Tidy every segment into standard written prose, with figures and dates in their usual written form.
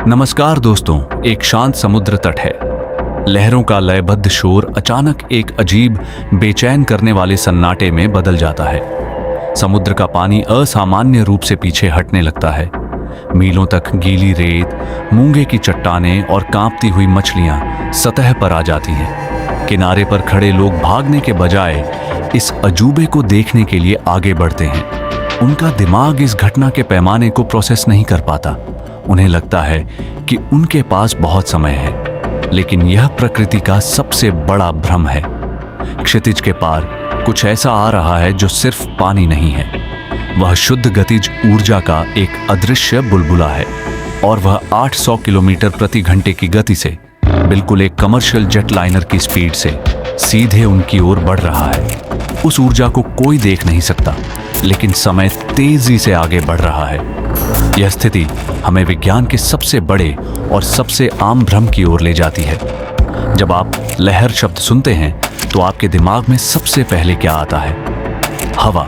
नमस्कार दोस्तों, एक शांत समुद्र तट है। लहरों का लयबद्ध शोर अचानक एक अजीब, बेचैन करने वाले सन्नाटे में बदल जाता है। समुद्र का पानी असामान्य रूप से पीछे हटने लगता है। मीलों तक गीली रेत, मूंगे की चट्टानें और कांपती हुई मछलियां सतह पर आ जाती हैं। किनारे पर खड़े लोग भागने के बजाय इस अजूबे को देखने के लिए आगे बढ़ते हैं। उनका दिमाग इस घटना के पैमाने को प्रोसेस नहीं कर पाता। उन्हें लगता है कि उनके पास बहुत समय है, लेकिन यह प्रकृति का सबसे बड़ा भ्रम है। क्षितिज के पार कुछ ऐसा आ रहा है जो सिर्फ पानी नहीं है, वह शुद्ध गतिज ऊर्जा का एक अदृश्य बुलबुला है। और वह 800 किलोमीटर प्रति घंटे की गति से, बिल्कुल एक कमर्शियल जेट लाइनर की स्पीड से सीधे उनकी ओर बढ़ रहा है। उस ऊर्जा को कोई देख नहीं सकता, लेकिन समय तेजी से आगे बढ़ रहा है। यह स्थिति हमें विज्ञान के सबसे बड़े और सबसे आम भ्रम की ओर ले जाती है। जब आप लहर शब्द सुनते हैं तो आपके दिमाग में सबसे पहले क्या आता है? हवा।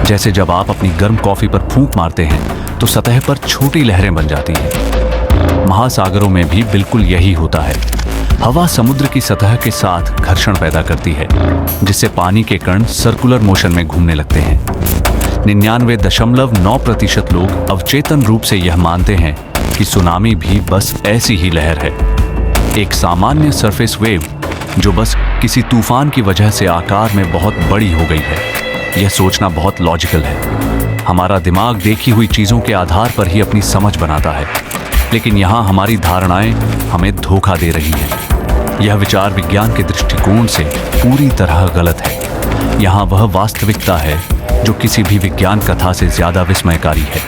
जैसे जब आप अपनी गर्म कॉफी पर फूंक मारते हैं तो सतह पर छोटी लहरें बन जाती हैं। महासागरों में भी बिल्कुल यही होता है। हवा समुद्र की सतह के साथ घर्षण पैदा करती है, जिससे पानी के कण सर्कुलर मोशन में घूमने लगते हैं। 99.9% लोग अवचेतन रूप से यह मानते हैं कि सुनामी भी बस ऐसी ही लहर है, एक सामान्य सरफेस वेव जो बस किसी तूफान की वजह से आकार में बहुत बड़ी हो गई है। यह सोचना बहुत लॉजिकल है। हमारा दिमाग देखी हुई चीजों के आधार पर ही अपनी समझ बनाता है, लेकिन यहाँ हमारी धारणाएं हमें धोखा दे रही हैं। यह विचार विज्ञान के दृष्टिकोण से पूरी तरह गलत है। यहाँ वह वास्तविकता है जो किसी भी विज्ञान कथा से ज्यादा विस्मयकारी है।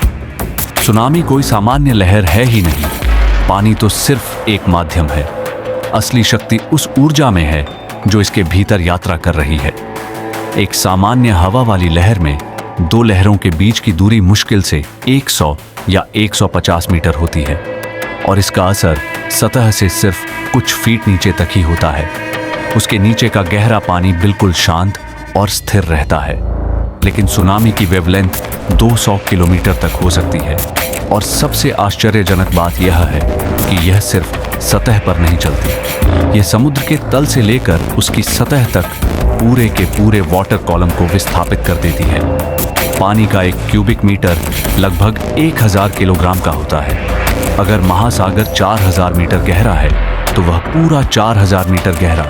सुनामी कोई सामान्य लहर है ही नहीं। पानी तो सिर्फ एक माध्यम है। असली शक्ति उस ऊर्जा में है जो इसके भीतर यात्रा कर रही है। एक सामान्य हवा वाली लहर में दो लहरों के बीच की दूरी मुश्किल से 100 या 150 मीटर होती है, और इसका असर सतह से सिर्फ कुछ फीट नीचे तक ही होता है। उसके नीचे का गहरा पानी बिल्कुल शांत और स्थिर रहता है। लेकिन सुनामी की वेवलेंथ 200 किलोमीटर तक हो सकती है, और सबसे आश्चर्यजनक बात यह है कि यह सिर्फ सतह पर नहीं चलती। यह समुद्र के तल से लेकर उसकी सतह तक पूरे के पूरे वाटर कॉलम को विस्थापित कर देती है। पानी का एक क्यूबिक मीटर लगभग 1000 किलोग्राम का होता है। अगर महासागर 4000 मीटर गहरा है तो वह पूरा 4000 मीटर गहरा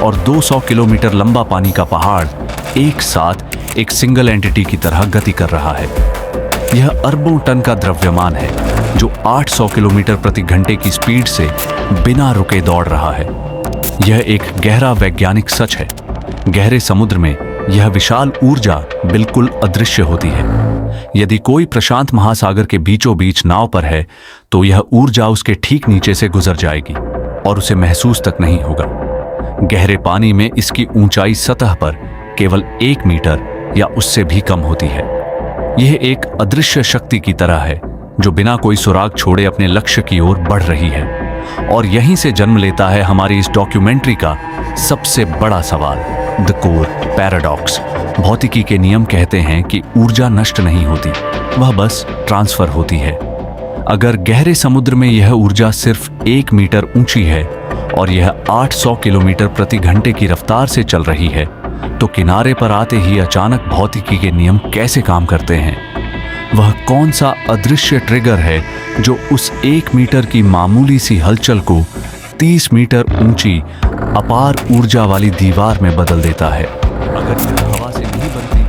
और 200 किलोमीटर लंबा पानी का पहाड़ एक साथ एक सिंगल एंटिटी की तरह गति कर रहा है। यह अरबों टन का द्रव्यमान है जो 800 किलोमीटर प्रति घंटे की स्पीड से बिना रुके दौड़ रहा है। यह एक गहरा वैज्ञानिक सच है। गहरे समुद्र में यह विशाल ऊर्जा बिल्कुल अदृश्य होती है। यदि कोई प्रशांत महासागर के बीचों बीच नाव पर है तो यह ऊर्जा उसके ठीक नीचे से गुजर जाएगी और उसे महसूस तक नहीं होगा। गहरे पानी में इसकी ऊंचाई सतह पर केवल 1 मीटर या उससे भी कम होती है। यह एक अदृश्य शक्ति की तरह है जो बिना कोई सुराग छोड़े अपने लक्ष्य की ओर बढ़ रही है। और यहीं से जन्म लेता है हमारी इस डॉक्यूमेंट्री का सबसे बड़ा सवाल, द कोर पैराडॉक्स। भौतिकी के नियम कहते हैं कि ऊर्जा नष्ट नहीं होती, वह बस ट्रांसफर होती है। अगर गहरे समुद्र में यह ऊर्जा सिर्फ 1 मीटर ऊंची है और यह 800 किलोमीटर प्रति घंटे की रफ्तार से चल रही है, तो किनारे पर आते ही अचानक भौतिकी के नियम कैसे काम करते हैं? वह कौन सा अदृश्य ट्रिगर है जो उस 1 मीटर की मामूली सी हलचल को 30 मीटर ऊंची अपार ऊर्जा वाली दीवार में बदल देता है? अगर यह हवा से नहीं बनती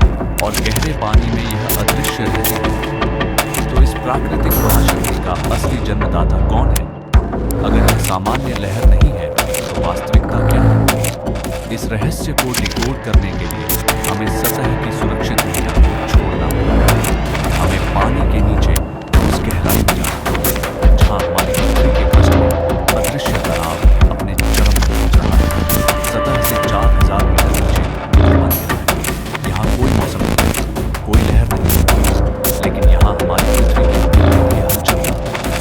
और गहरे पानी में यह अदृश्य रहती, तो इस प्राकृतिक महाशक्ति का असली जन्मदाता कौन है? अगर यह सामान्य लहर नहीं है तो वास्तविकता क्या है? इस रहस्य को डिकोड करने के लिए हमें सतह की सुरक्षित दुनिया को छोड़ना होगा। हमें पानी के नीचे उस गहराई में जाना होगा जहां हमारी पृथ्वी के पृष्ठ में अदृश्य तनाव अपने चरम पर पहुंच रहा है। सतह से 4000 मीटर नीचे यहाँ कोई मौसम नहीं, कोई लहर नहीं, लेकिन यहाँ हमारी पृथ्वी की हलचल का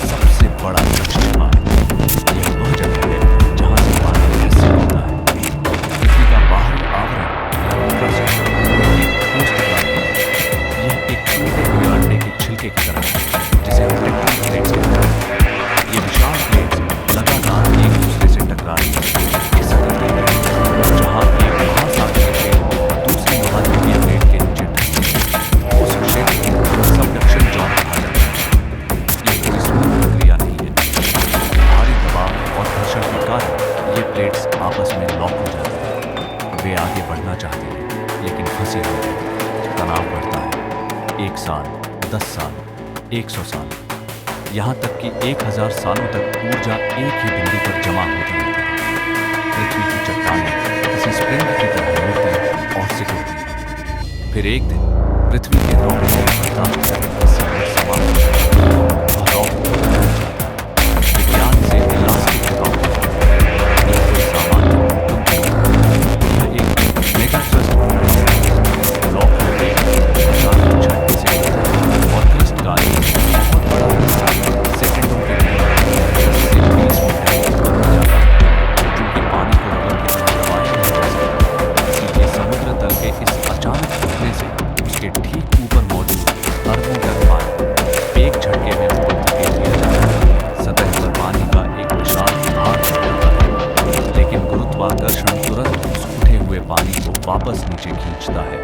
सबसे बड़ा लक्ष्य छिपा है। यह वह जगह है जहाँ से पानी रहस्य होता है। पृथ्वी का बाहरी आवरण यह एक टूटे हुए अंडे के छिलके की तरह है, जिसे हम टेक्टोनिक प्लेट्स कहते हैं। 10 साल, 100 साल, यहाँ तक कि 1000 सालों तक ऊर्जा एक ही बिंदु पर जमा होती रहती है। पृथ्वी की चट्टानें किसी स्प्रिंग की तरह मुड़ती और सिकुड़ती हैं। फिर एक दिन पृथ्वी के रोकने की रफ्तार समाप्त हो जाती है। वह रॉकेट विज्ञान से इलास्टिक रॉकेट यह कोई सामान्य भूकंप नहीं, यह एक मेगा थ्रस्ट रॉक अचानक झटके से गिरता है और थ्रस्ट का एक बहुत बड़ा हिस्सा सेकंडों के लिए 10 से 20 मीटर ऊपर हो जाता है। क्योंकि पानी को रबर की तरह दबाया नहीं जा सकता, इसलिए समुद्र तल के इस अचानक फटने से उसके ठीक ऊपर मौजूद अरबों टन पानी एक झटके में ऊपर धकेल दिया जाता है। सतह पर पानी का एक विशाल भार बन जाता है, लेकिन गुरुत्वाकर्षण तुरंत उस उठे हुए पानी को वापस नीचे खींचता है।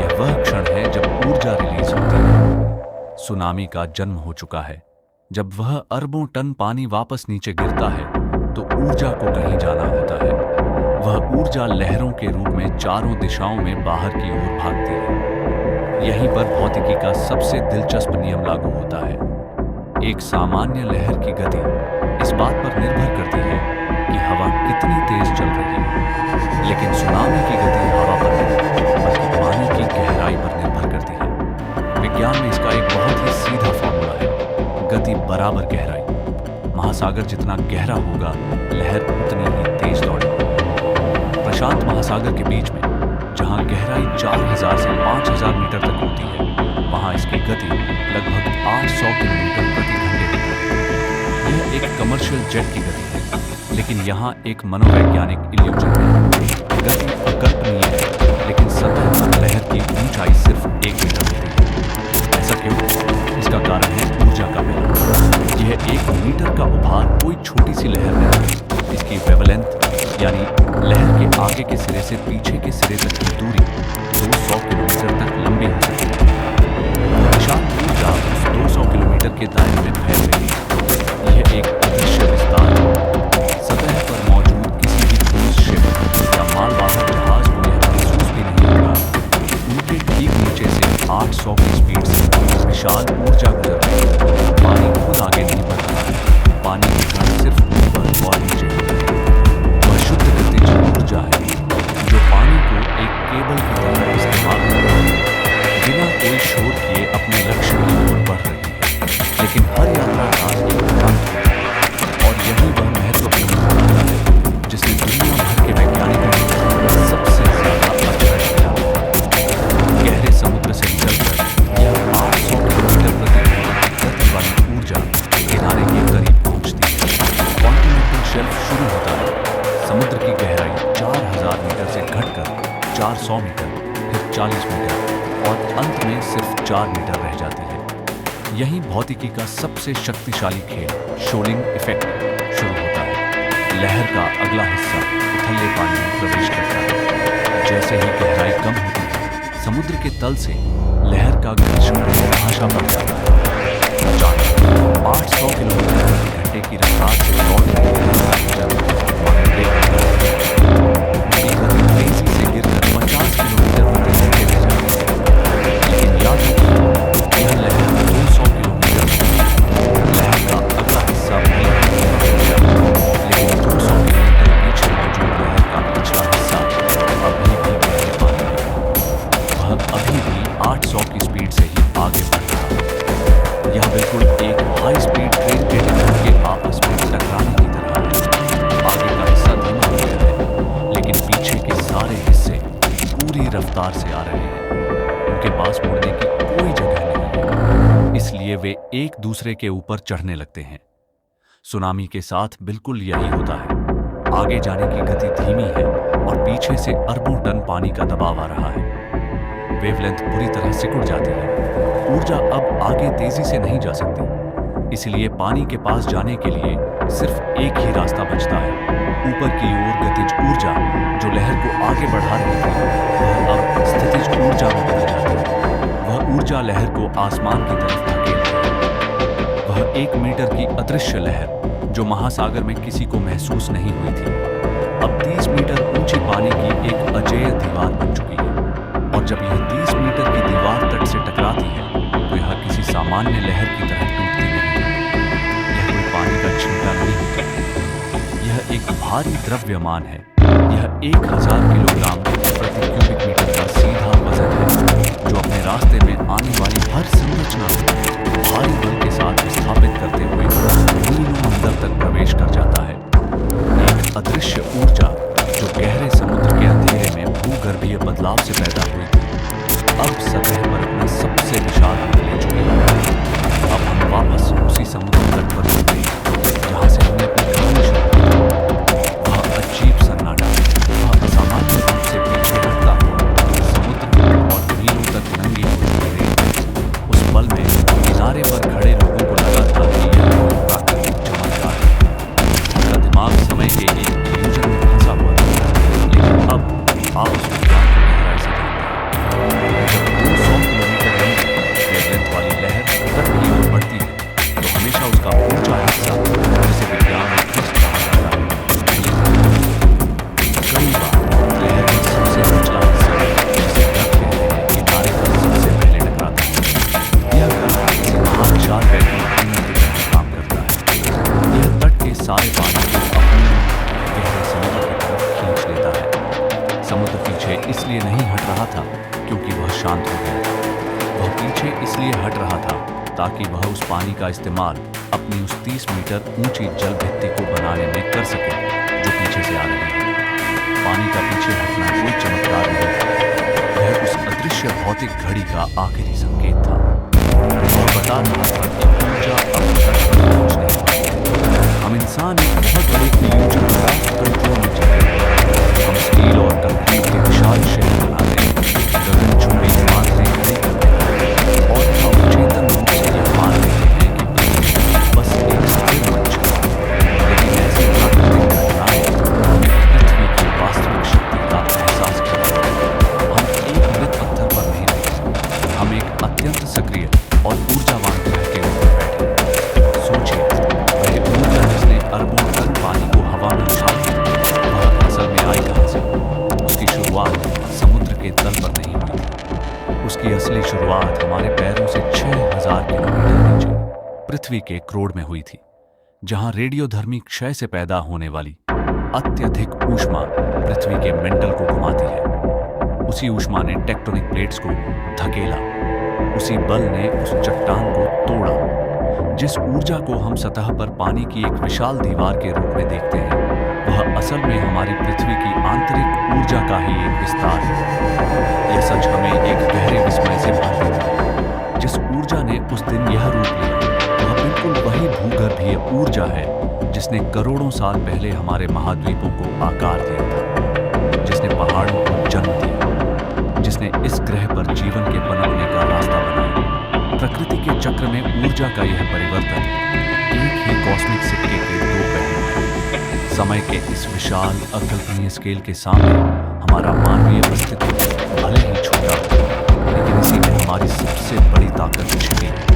यह वह क्षण है जब ऊर्जा रिलीज होती है। सुनामी का जन्म हो चुका है। जब वह अरबों टन पानी वापस नीचे गिरता है तो ऊर्जा को कहीं जाना होता है। वह ऊर्जा लहरों के रूप में चारों दिशाओं में बाहर की ओर भागती है। यहीं पर भौतिकी का सबसे दिलचस्प नियम लागू होता है। एक सामान्य लहर की गति इस बात पर निर्भर करती है कि हवा कितनी तेज चल रही है, लेकिन सुनामी की गति हवा पर नहीं बल्कि पानी की गहराई पर निर्भर करती है। विज्ञान में इसका एक बहुत ही सीधा फॉर्मूला है, गति बराबर गहराई। महासागर जितना गहरा होगा लहर उतनी ही तेज दौड़ेगी। प्रशांत महासागर के बीच में जहां गहराई 4000 से 5000 मीटर तक होती है, वहां इसकी गति लगभग 800 किलोमीटर प्रति घंटे होती है। यह एक कमर्शियल जेट की गति है, लेकिन यहाँ एक मनोवैज्ञानिक इल्यूजन है। गति अकल्पनीय है, लेकिन सतह पर लहर की ऊंचाई सिर्फ 1 मीटर होती है। ऐसा क्यों? इसका कारण है ऊर्जा का वेग। यह 1 मीटर का उभार कोई छोटी सी लहर नहीं। इसकी वेवलेंथ यानी लहर के आगे के सिरे से पीछे के सिरे तक की दूरी 200 किलोमीटर तक लंबी हो सकती है। विशाल ऊर्जा उस 200 किलोमीटर के दायरे में फैल रही है। यह एक अदृश्य विस्तार है। सतह पर मौजूद किसी भी क्रूज शिप या मालवाहक जहाज को यह महसूस भी नहीं होगा। उनके ठीक नीचे से 800 की स्पीड से विशाल ऊर्जा गुजर रही है। पानी खुद आगे नहीं बढ़ रहा है। पानी की कण सिर्फ ऊपर और नीचे होता है। वह शुद्ध गतिज ऊर्जा है जो पानी को एक केबल की तरह इस्तेमाल कर रही है, बिना कोई शोर किए अपने लक्ष्य की ओर बढ़ रही है। लेकिन हर यात्रा का एक अंत है और यही वह महत्वपूर्ण फॉर्मूला है जिसने दुनिया भर के वैज्ञानिकों को सबसे ज्यादा आश्चर्य किया। गहरे समुद्र से निकलकर यह 800 किलोमीटर प्रति घंटे की गति वाली ऊर्जा किनारे के करीब पहुंचती है। कॉन्टिनेंटल शेल्फ शुरू होता है। समुद्र की गहराई 4000 मीटर से घटकर 400 मीटर, फिर 40 मीटर और अंत में सिर्फ 4 मीटर रह जाती है। यही भौतिकी का सबसे शक्तिशाली खेल शोलिंग इफेक्ट शुरू होता है। लहर का अगला हिस्सा उथले पानी में प्रवेश करता है। जैसे ही गहराई कम होती है, समुद्र के तल से लहर का घर्षण भाषा बढ़ जाता है। 800 किलोमीटर प्रति घंटे की रफ्तार से लौट रही तेजी से गिरकर 50 किलोमीटर प्रति घंटे रह जाती है। लेकिन याद रखिए, यह लहर 200 किलोमीटर लहर का अगला हिस्सा लेकिन 200 किलोमीटर पीछे मौजूद लहर का पिछला हिस्सा अभी भी गहरे पानी में। वह अभी भी 800 की स्पीड से ही आगे बढ़ रहा है। यह बिल्कुल एक हाई स्पीड ट्रेन के टिकट के आपस में टकराने की तरह है। आगे का हिस्सा धीमा हो गया है, लेकिन पीछे के सारे हिस्से पूरी रफ्तार से आ रहे हैं। उनके पास मुड़ने की कोई जगह नहीं है, इसलिए वे एक दूसरे के ऊपर चढ़ने लगते हैं। सुनामी के साथ बिल्कुल यही होता है। आगे जाने की गति धीमी है और पीछे से अरबों टन पानी का दबाव आ रहा है। वेवलेंथ पूरी तरह सिकुड़ जाती है। ऊर्जा अब आगे तेजी से नहीं जा सकती, इसलिए पानी के पास जाने के लिए सिर्फ एक ही रास्ता बचता है। ऊपर की ओर गतिज ऊर्जा जो लहर को आगे बढ़ा रही थी, वह अब स्थितिज ऊर्जा में बदल जाती है। वह ऊर्जा लहर को आसमान की तरफ धकेलती है। वह 1 मीटर की अदृश्य लहर जो महासागर में किसी को महसूस नहीं हुई थी, अब 30 मीटर ऊंची पानी की एक अजेय दीवार बन चुकी है और जब यह 30 मीटर की दीवार तट से टकराती है तो यह किसी सामान्य लहर की तरह टूटती नहीं है। यह कोई पानी का छींटा नहीं होता। यह एक भारी द्रव्यमान है। यह 1000 किलोग्राम प्रति क्यूबिक मीटर का सीधा वजन है, जो अपने रास्ते में आने वाली हर संरचना को भारी बल के साथ विस्थापित करते हुए मीलों अंदर तक प्रवेश कर जाता है। एक अदृश्य ऊर्जा जो गहरे समुद्र के अंधेरे में भूगर्भीय बदलाव से पैदा हुई थी, अब सतह पर अपना सबसे विशाल रूप ले चुकी है। अब हम वापस उसी समुद्र तट पर जुड़े जहाँ से हमने अपनी कहानी शुरू की। वह अजीब सन्नाटा, वह असामान्य रूप से पीछे हटता हुआ समुद्र और मीलों तक नंगी हुई रेत। उस पल में किनारे पर खड़े लोगों को लगा था कि यह कोई प्राकृतिक चमत्कार है। उनका दिमाग समय के एक इल्यूजन में फंसा हुआ था। लेकिन अब आप उस विज्ञान को गहराई से जानते हैं। जब 200 किलोमीटर लंबी वेवलेंथ वाली लहर तट की ओर बढ़ती है तो हमेशा उसका ऊंचा हिस्सा, जिसे विज्ञान में ट्विस्ट कहा जाता है, कई बार लहर का सबसे निचला हिस्सा, जिसे तट कहते हैं, किनारे पर सबसे पहले टकराता है। यह किसी महाविशाल वैज्ञानिक अन्य की तरह काम करता है। यह तट के सारे पानी को अपने गहरे समुद्र की तरफ खींच लेता है। समुद्र पीछे इसलिए नहीं हट रहा था क्योंकि वह शांत हो गया। वह पीछे इसलिए हट रहा था ताकि वह उस पानी का इस्तेमाल अपनी उस 30 मीटर ऊंची जल भित्ति को बनाने में कर सके जो पीछे से आ रही है। पानी का पीछे हटना कोई चमत्कार नहीं था। यह उस अदृश्य भौतिक घड़ी का आखिरी संकेत था। वह बता रहा था कि ऊर्जा अब तक पहुंच नहीं पाई। हम इंसान एक बहुत बड़े इल्यूजन कंट्रोल में चल रहे हैं। हम स्टील और कंक्रीट के विशाल शहर बनाते हैं, गगनचुंबी इमारतें खड़ी करते हैं और हम अवचेतन रूप से यह मान लेते हैं कि पृथ्वी बस एक स्थिर मंच है। लेकिन ऐसी प्राकृतिक घटनाएं हमें पृथ्वी की वास्तविक शक्ति का एहसास कराती हैं। हम एक मृत पत्थर पर नहीं बैठे, हम एक अत्यंत सक्रिय और ऊर्जावान ग्रह के ऊपर बैठे। सोचिए, वह ऊर्जा जिसने अरबों टन पानी को हवा में उछाल दिया, वह असल में आई कहां से? उसकी शुरुआत समुद्र के तल पर नहीं हुई थी। उसकी असली शुरुआत हमारे पैरों से 6000 किलोमीटर नीचे पृथ्वी के क्रोड़ में हुई थी, जहां रेडियोधर्मी क्षय से पैदा होने वाली अत्यधिक ऊष्मा पृथ्वी के मेंटल को घुमाती है। उसी ऊष्मा ने टेक्टोनिक प्लेट्स को धकेला। उसी बल ने उस चट्टान को तोड़ा। जिस ऊर्जा को हम सतह पर पानी की एक विशाल दीवार के रूप में देखते हैं, वह असल में हमारी पृथ्वी की आंतरिक ऊर्जा का ही एक विस्तार है। यह सच हमें एक गहरे विस्मय से भर देता है। जिस ऊर्जा ने उस दिन यह रूप लिया, वह बिल्कुल वही भूगर्भीय ऊर्जा है जिसने करोड़ों साल पहले हमारे महाद्वीपों को आकार दिया था, जिसने पहाड़ों को जन्म दिया, जिसने इस ग्रह पर जीवन के पनपने का रास्ता बनाया। प्रकृति के चक्र में ऊर्जा का यह परिवर्तन एक ही कॉस्मिक सिक्के के दो पहलू हैं। समय के इस विशाल अकल्पनीय स्केल के सामने हमारा मानवीय अस्तित्व भले ही छोटा हो, लेकिन इसी में हमारी सबसे बड़ी ताकत छिपी है।